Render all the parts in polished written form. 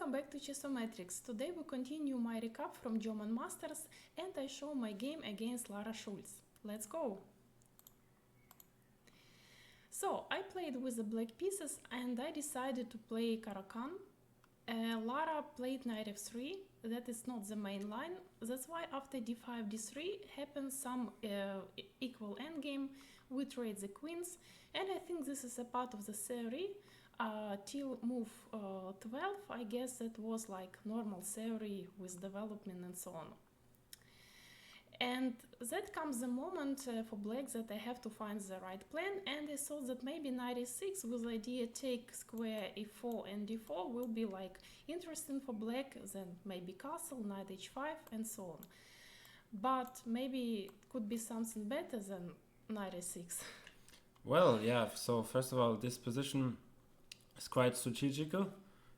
Welcome back to Chessometrics. Today we continue my recap from German Masters and I show my game against Lara Schulz. Let's go! So I played with the black pieces and I decided to play Caro-Kann. Lara played knight f3, that is not the main line, that's why after d5, d3 happens some equal endgame, we trade the queens, and I think this is a part of the theory. Till move 12, I guess that was like normal theory with development and so on. And that comes the moment for black that I have to find the right plan, and I thought that maybe knight e6 with idea take square e4 and d4 will be like interesting for black, then maybe castle, knight h5 and so on. But maybe it could be something better than knight e6. Well, yeah, so first of all, this position is quite strategical.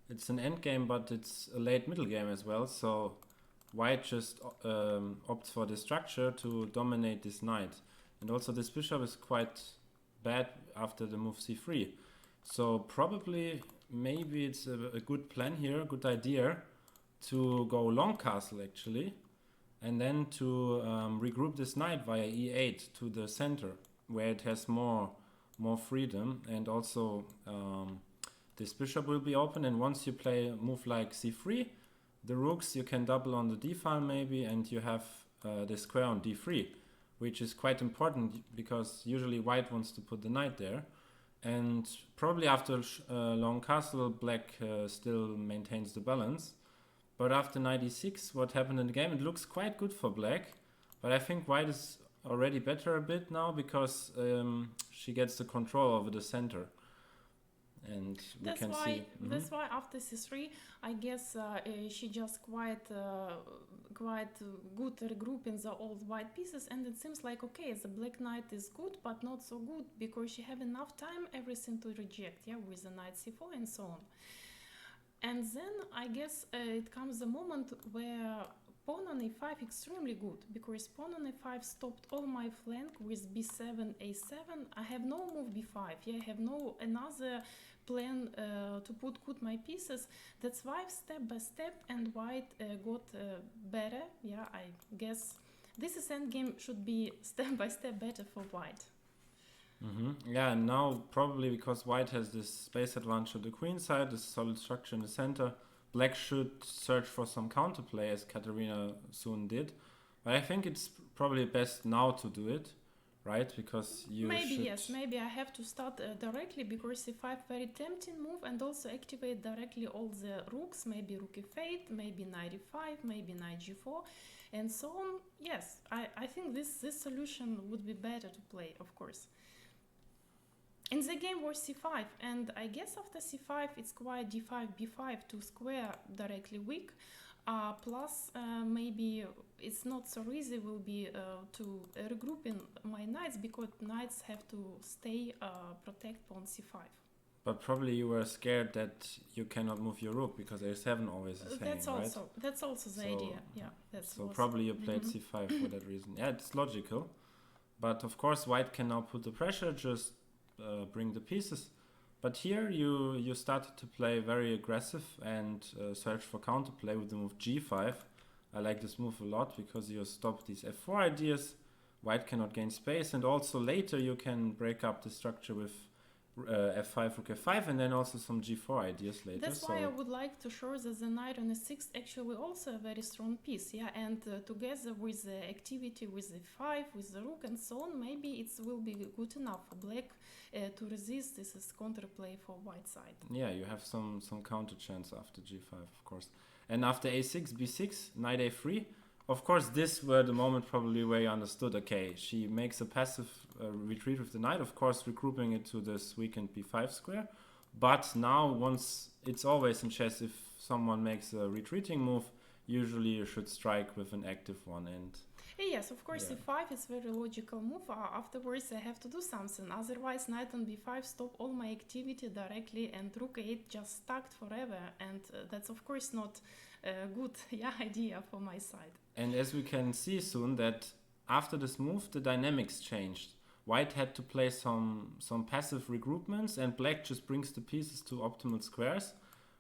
It's an endgame, but it's a late middle game as well, so white just opts for this structure to dominate this knight. And also this bishop is quite bad after the move c3. So probably, maybe it's a good plan here, good idea to go long castle actually, and then to regroup this knight via e8 to the center, where it has more freedom, and also this bishop will be open, and once you play a move like c3, the rooks you can double on the d file maybe, and you have the square on d3, which is quite important because usually white wants to put the knight there. And probably after long castle, black still maintains the balance. But after knight e6, what happened in the game? It looks quite good for black, but I think white is already better a bit now because she gets the control over the center. And we can see. That's why after c3, I guess she just quite good regrouping the old white pieces, and it seems like okay, the black knight is good, but not so good because she have enough time everything to reject, yeah, with the knight c4 and so on. And then I guess it comes the moment where pawn on e5 extremely good, because pawn on e5 stopped all my flank with b7, a7. I have no move b5, yeah, I have no another plan to put good my pieces. That's why step by step, and white got better. Yeah, I guess this is endgame should be step by step better for white. Yeah, and now probably because white has this space advantage on the queen side, this solid structure in the center, black should search for some counterplay, as Katarina soon did. But I think it's probably best now to do it, right? Because you maybe I have to start directly, because c5 very tempting move, and also activate directly all the rooks, maybe rook e8, maybe knight e5, maybe knight g4, and so on. Yes, I think this solution would be better to play, of course. In the game was c5, and I guess after c5 it's quite d5, b5 to square directly weak. Plus maybe it's not so easy will be to regrouping my knights, because knights have to stay protect pawn c5. But probably you were scared that you cannot move your rook because a7 always is hanging, right? That's also the idea, yeah. So probably you played c5 for that reason. Yeah, it's logical. But of course white can now put the pressure, just bring the pieces. But here you started to play very aggressive and search for counterplay with the move g5. I like this move a lot because you stop these f4 ideas. White cannot gain space, and also later you can break up the structure with f5, rook f5, and then also some g4 ideas later. That's why I would like to show that the knight on e6 actually also a very strong piece, yeah, and together with the activity with the 5, with the rook and so on, maybe it will be good enough for black to resist this is counterplay for white side. Yeah, you have some counter chance after g5, of course. And after a6, b6, knight a3, of course this were the moment probably where you understood, okay, she makes a passive retreat with the knight, of course regrouping it to this weakened b5 square. But now, once it's always in chess, if someone makes a retreating move, usually you should strike with an active one. And yes, of course, e5 is very logical move. Afterwards I have to do something, otherwise knight on b5 stop all my activity directly, and rook 8 just stuck forever, and that's of course not a good idea for my side. And as we can see soon, that after this move the dynamics changed. White had to play some passive regroupments, and black just brings the pieces to optimal squares,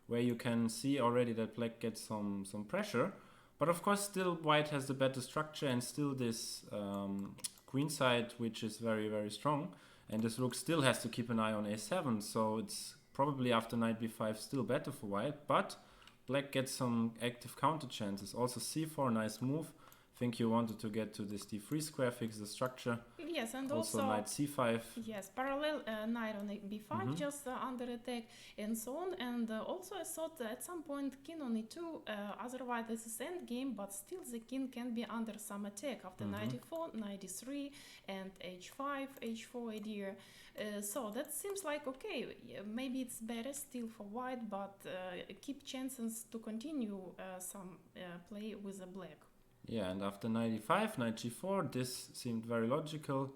where you can see already that black gets some pressure. But of course, still white has the better structure and still this queen side, which is very, very strong. And this rook still has to keep an eye on a7, so it's probably after knight b5 still better for white. But black gets some active counter chances. Also c4, nice move. I think you wanted to get to this d3 square, fix the structure. Yes, and Also also knight c5. yes, parallel knight on b5 just under attack and so on. And also I thought at some point king on e2, otherwise this is endgame, but still the king can be under some attack after knight e4, knight e3, and h5, h4 idea. So that seems like okay, maybe it's better still for white, but keep chances to continue some play with the black. Yeah, and after knight e5, knight g4, this seemed very logical.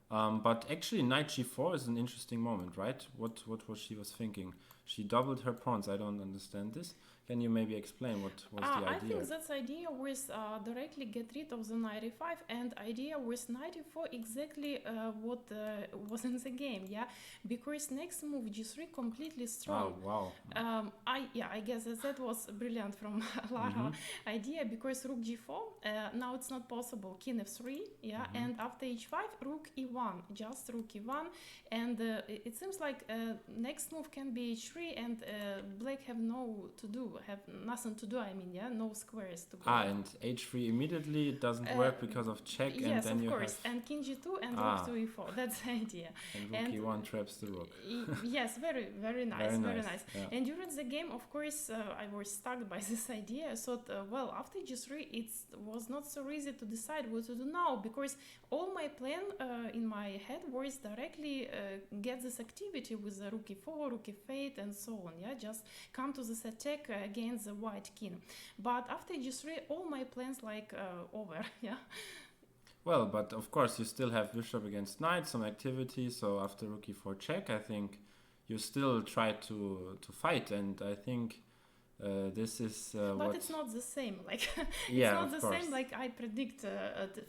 But actually, knight g4 is an interesting moment, right? What was she was thinking? She doubled her pawns. I don't understand this. Can you maybe explain what was the idea? I think that's idea was directly get rid of the knight e5, and idea was knight e4 exactly what was in the game, yeah. Because next move g3 completely strong. Oh wow! I guess that was brilliant from Lara idea, because rook g4 now it's not possible. King f3, yeah, and after h5 rook e1, just rook e1, and it seems like next move can be h3, and black have nothing to do. I mean, yeah, no squares to go. And h3 immediately it doesn't work because of check, and yes, then of you course, have and king g2 and rook to e4. That's the idea. and rook e1 traps the rook. Yes, very nice, very nice. Yeah. And during the game, of course, I was stuck by this idea. I thought, well, after g3, it was not so easy to decide what to do now, because all my plan in my head was directly get this activity with the rook e4, rook e8, and so on. Yeah, just come to this attack against the white king. But after g3, all my plans like over. Yeah. Well, but of course you still have bishop against knight, some activity. So after rook e4 check, I think you still try to fight, and I think this is but it's not the same. Like yeah, it's not the course. same like I predict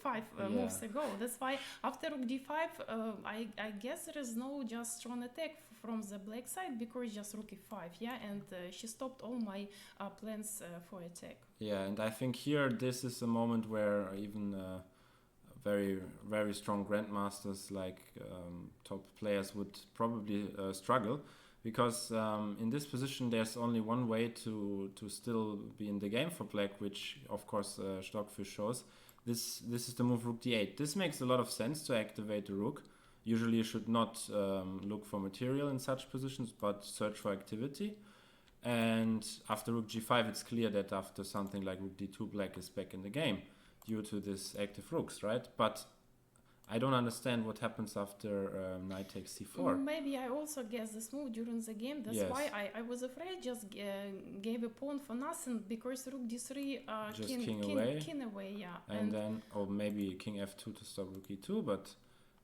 5 Yeah. moves ago. That's why after rook d5, I guess there is no just strong attack from the black side, because just rook e5, yeah, and she stopped all my plans for attack. Yeah, and I think here this is a moment where even very, very strong grandmasters like top players would probably struggle, because in this position there's only one way to still be in the game for black, which of course Stockfish shows. This is the move rook d8. This makes a lot of sense to activate the rook. Usually you should not look for material in such positions, but search for activity. And after rook g5, it's clear that after something like rook d2, black is back in the game due to this active rooks, right? But I don't understand what happens after knight takes c4. Maybe I also guessed this move during the game. That's Yes. why I was afraid just gave a pawn for nothing, because rook d3 Just king king away. away, yeah. And then, or maybe king f2 to stop rook e2, but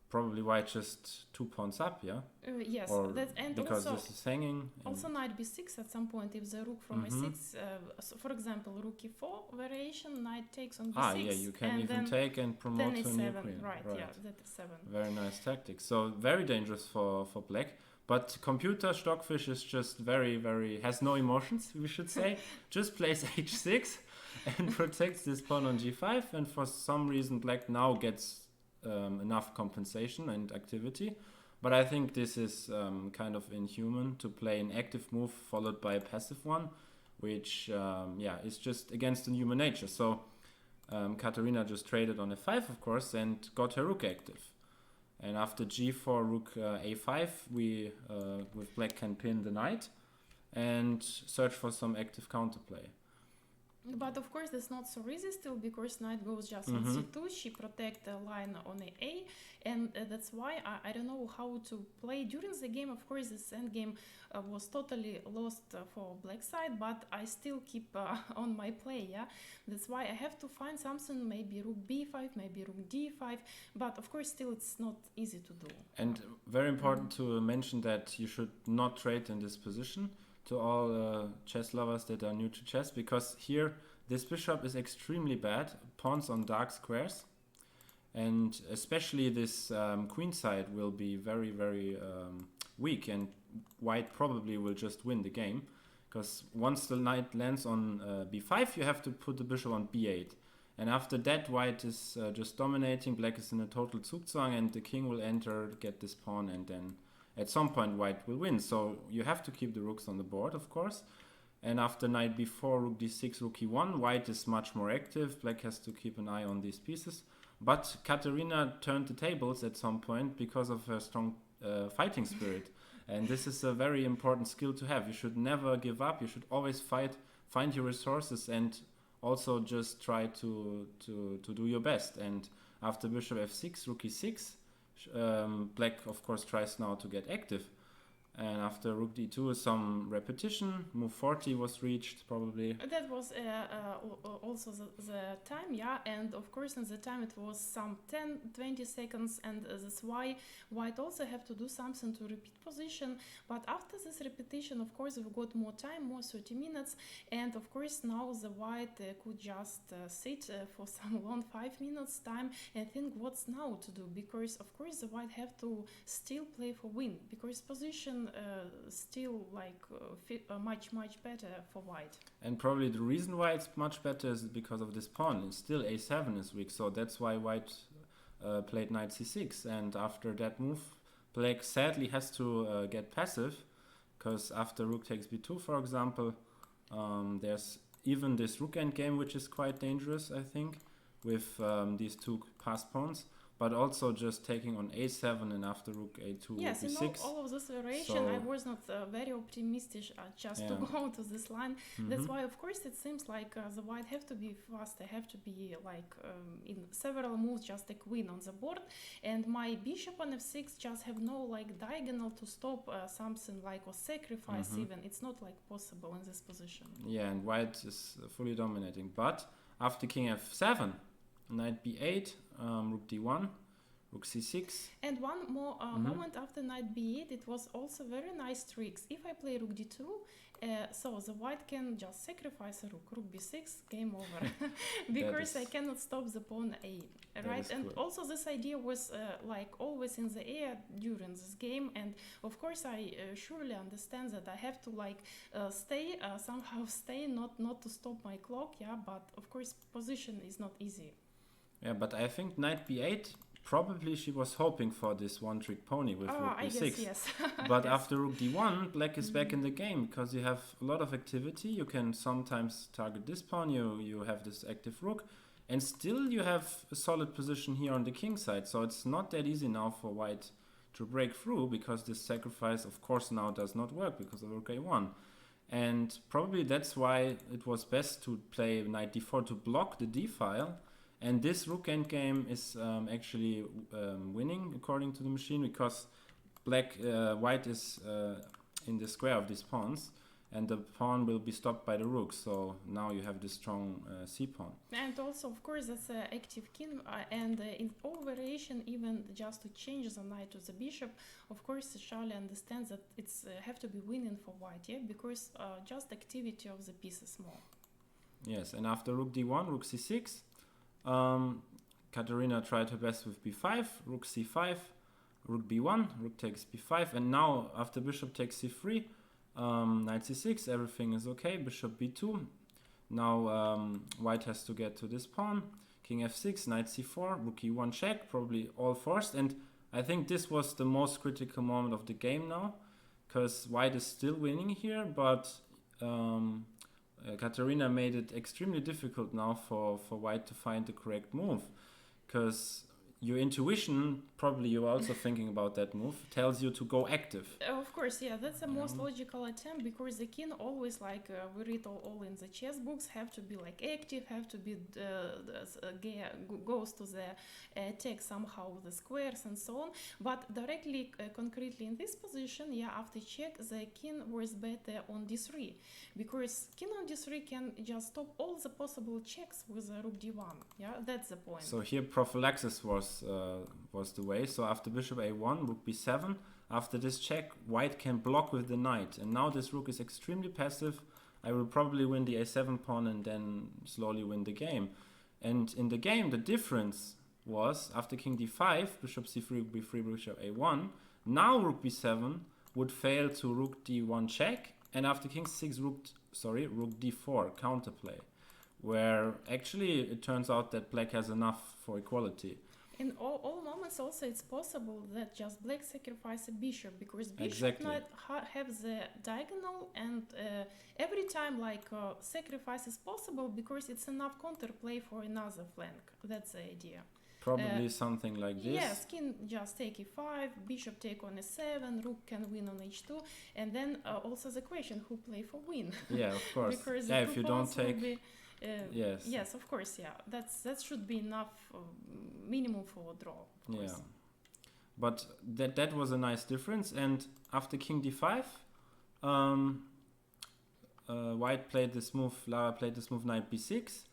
probably white just 2 pawns up, yeah? Yes, Or that's, and because also this is hanging. and- also knight b6 at some point, if the rook from a6, so for example, rook e4 variation, knight takes on b6. yeah, you can and even then, take and promote then to a it's new 7, queen. right, yeah, that is 7. Very nice tactic. So very dangerous for black. But computer Stockfish is just very, very, has no emotions, we should say. Just plays h6 and protects this pawn on g5. And for some reason, black now gets enough compensation and activity. But I think this is kind of inhuman to play an active move followed by a passive one, which, is just against the human nature. So Katarina just traded on f5, of course, and got her rook active. And after g4, rook a5, we with black can pin the knight and search for some active counterplay. But of course, that's not so easy still, because knight goes just on c2. She protect the line on a, and that's why I don't know how to play during the game. Of course, this endgame was totally lost for black side, but I still keep on my play. Yeah, that's why I have to find something. Maybe rook b5, maybe rook d5. But of course, still it's not easy to do. And very important to mention that you should not trade in this position. To all chess lovers that are new to chess, because here this bishop is extremely bad, pawns on dark squares, and especially this queen side will be very, very weak, and white probably will just win the game because once the knight lands on b5, you have to put the bishop on b8. And after that, white is just dominating, black is in a total Zugzwang, and the king will enter, get this pawn, and then at some point white will win. So you have to keep the rooks on the board, of course. And after knight b4, rook d6, rook e1, white is much more active, black has to keep an eye on these pieces. But Katerina turned the tables at some point because of her strong fighting spirit. And this is a very important skill to have. You should never give up, you should always fight, find your resources, and also just try to do your best. And after bishop f6, rook e6, black of course tries now to get active. And after rook d2, some repetition, move 40 was reached probably. That was also the time, yeah, and of course in the time it was some 10-20 seconds, and that's why white also have to do something to repeat position. But after this repetition, of course, we've got more time, more 30 minutes, and of course now the white could just sit for some long 5 minutes time and think what's now to do, because of course the white have to still play for win, because position still like much better for white. And probably the reason why it's much better is because of this pawn. It's still a7 is weak, so that's why white played knight c6. And after that move, black sadly has to get passive, because after rook takes b2, for example, there's even this rook endgame, which is quite dangerous, I think, with these two passed pawns. But also just taking on a7 and after rook a2, yes, rook in b6. all of this variation, I was not very optimistic just to go to this line. That's why, of course, it seems like the white have to be fast. They have to be like in several moves, just a queen on the board. And my bishop on f6 just have no like diagonal to stop something like or sacrifice even. It's not like possible in this position. Yeah, and white is fully dominating. But after king f7, knight b8, rook d1, rook c6. And one more moment after knight b8, it was also very nice tricks. If I play rook d2, so the white can just sacrifice a rook b6, game over, because I cannot stop the pawn a, right? And also this idea was like always in the air during this game, and of course I surely understand that I have to like stay, somehow stay, not to stop my clock, yeah, but of course position is not easy. Yeah, but I think knight b8, probably she was hoping for this one-trick pony with rook b6. I guess, yes. But yes. after rook d1, black is back in the game, because you have a lot of activity. You can sometimes target this pawn, you have this active rook, and still you have a solid position here on the king side. So it's not that easy now for white to break through, because this sacrifice, of course, now does not work because of rook a1. And probably that's why it was best to play knight d4 to block the d-file. And this rook endgame is actually winning according to the machine, because white is in the square of these pawns, and the pawn will be stopped by the rook. So now you have this strong c pawn. And also, of course, that's an active king, and in all variation, even just to change the knight to the bishop, of course, Charlie understands that it's have to be winning for white, yeah, because just activity of the pieces more. Yes, and after rook d1, rook c6. Katerina tried her best with b5, rook c5, rook b1, rook takes b5, and now after bishop takes c3, knight c6, everything is okay, bishop b2. Now white has to get to this pawn, king f6, knight c4, rook e1 check, probably all forced, and I think this was the most critical moment of the game now, because white is still winning here, but Katerina made it extremely difficult now for white to find the correct move, because your intuition, probably you're also thinking about that move, tells you to go active. Of course, yeah, that's the most logical attempt, because the king always, like we read all in the chess books, have to be like active, have to be goes to the attack somehow with the squares and so on. But directly, concretely in this position, yeah, after check, the king was better on d3, because king on d3 can just stop all the possible checks with rook d1. Yeah, that's the point. So here prophylaxis was the way. So after bishop a1, rook b7, after this check, white can block with the knight, and now this rook is extremely passive. I will probably win the a7 pawn and then slowly win the game. And in the game, the difference was after king d5, bishop c3, rook b3, bishop a1, now rook b7 would fail to rook d1 check, and after king c6, rook d4 counterplay, where actually it turns out that black has enough for equality. In all moments also it's possible that just black sacrifice a bishop, because bishop Exactly. knight have the diagonal, and every time sacrifice is possible because it's enough counterplay for another flank. That's the idea. Probably something like this. Yes, king just take e5, bishop take on e7, rook can win on h2, and then also the question who play for win. Yeah, of course. Because yeah, the if you don't pawns will take... be, yes. Yes, of course, yeah. That should be enough minimum for a draw. Of course. Yeah. But that was a nice difference. And after king d5, white played this move, Lara played this move knight b6,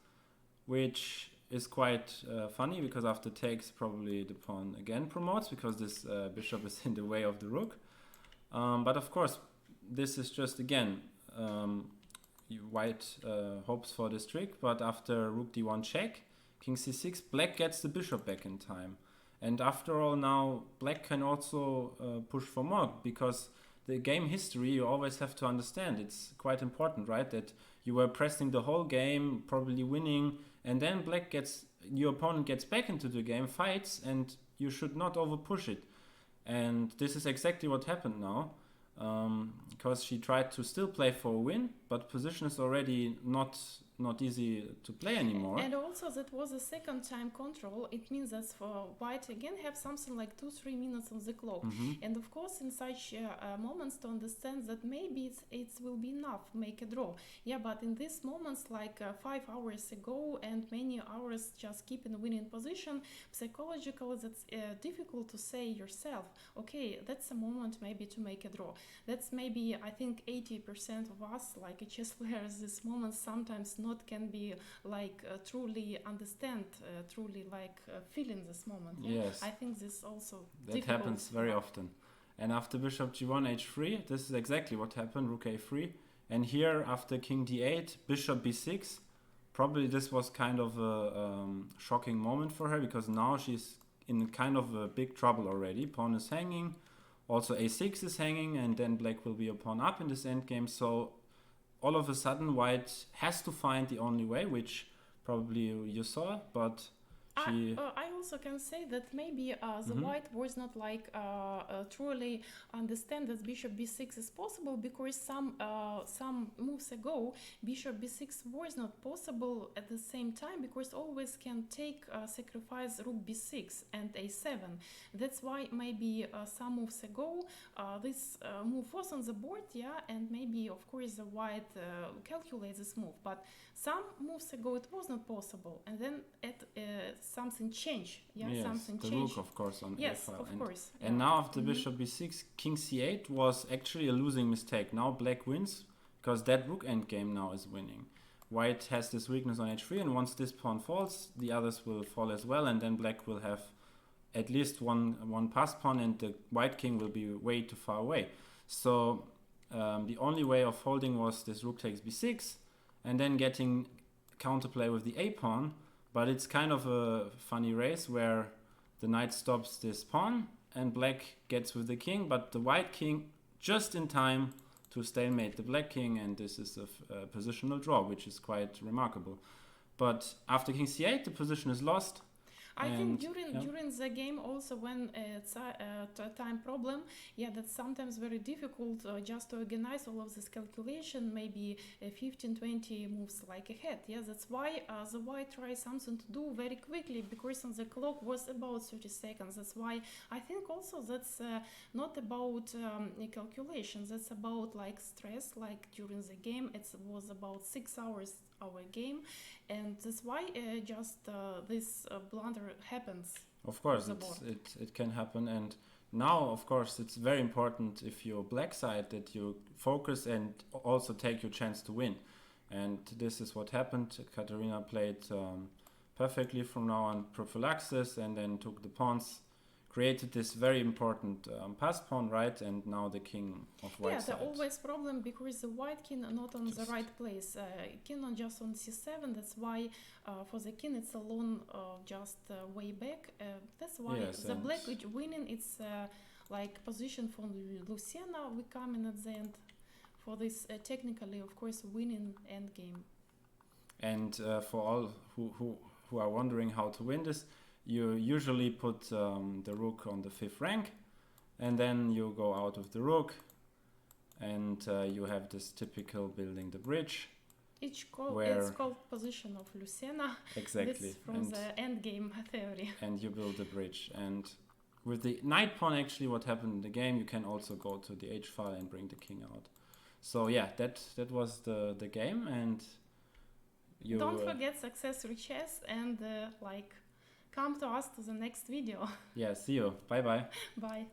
which is quite funny, because after takes probably the pawn again promotes, because this bishop is in the way of the rook. But of course, this is just, again, white hopes for this trick, but after rook d1 check, king c6, black gets the bishop back in time. And after all, now black can also push for more, because the game history, you always have to understand, it's quite important, right? That you were pressing the whole game, probably winning, and then your opponent gets back into the game, fights, and you should not over push it. And this is exactly what happened now, because she tried to still play for a win, but position is already not easy to play anymore. And also that was a second time control. It means that for white again have something like 2-3 minutes on the clock. And of course in such moments to understand that maybe it will be enough make a draw. Yeah, but in these moments 5 hours ago and many hours just keep in a winning position, psychologically that's difficult to say yourself, okay, that's a moment maybe to make a draw. That's maybe, I think 80% of us like chess players this moment sometimes not can be truly understand, truly feeling this moment. Yeah? Yes. I think this also that difficult. happens very often. And after bishop g1 h3, this is exactly what happened, rook a3. And here after king d8, bishop b6, probably this was kind of a shocking moment for her, because now she's in kind of a big trouble already. Pawn is hanging, also a6 is hanging, and then black will be a pawn up in this endgame. So all of a sudden white has to find the only way, which probably you saw, but she... I also can say that maybe the white was not truly understand that bishop b6 is possible, because some moves ago bishop b6 was not possible at the same time, because always can take sacrifice rook b6 and a7. That's why maybe some moves ago this move was on the board, yeah, and maybe of course the white calculates this move, but some moves ago it was not possible, and then something changed. Yeah, yes, something the changed. rook, of course, on yes, a5. of course. And now after bishop b6, king c8 was actually a losing mistake. Now black wins, because that rook endgame now is winning. White has this weakness on h3, and once this pawn falls, the others will fall as well, and then black will have at least one pass pawn, and the white king will be way too far away. So the only way of holding was this rook takes b6, and then getting counterplay with the a pawn. But it's kind of a funny race where the knight stops this pawn and black gets with the king, but the white king just in time to stalemate the black king, and this is a positional draw, which is quite remarkable. But after king c8, the position is lost. I think during the game also, when it's a time problem, yeah, that's sometimes very difficult just to organize all of this calculation, maybe 15-20 moves ahead. Yeah, that's why the white tries something to do very quickly, because on the clock was about 30 seconds. That's why I think also that's not about calculations, that's about stress, during the game. It was about 6 hours our game, and that's why this blunder happens. Of course, it can happen, and now of course it's very important if you're black side that you focus and also take your chance to win, and this is what happened. Katarina played perfectly from now on prophylaxis, and then took the pawns, created this very important pass pawn, right, and now the king of white side. Yeah, the always problem, because the white king not on the right place. King on just on c7, that's why for the king it's alone way back. That's why Yes, the black winning, it's position for Lucena, we come in at the end for this technically, of course, winning endgame. And for all who are wondering how to win this, you usually put the rook on the 5th rank, and then you go out with the rook, and you have this typical building the bridge. It's Where- called position of Lucena. Exactly. This from And, the endgame theory. and you build the bridge. And with the knight pawn, actually, what happened in the game, you can also go to the h file and bring the king out. So yeah, that was the game, and you Don't forget success chess and come to us to the next video. yeah, see you. Bye bye. Bye.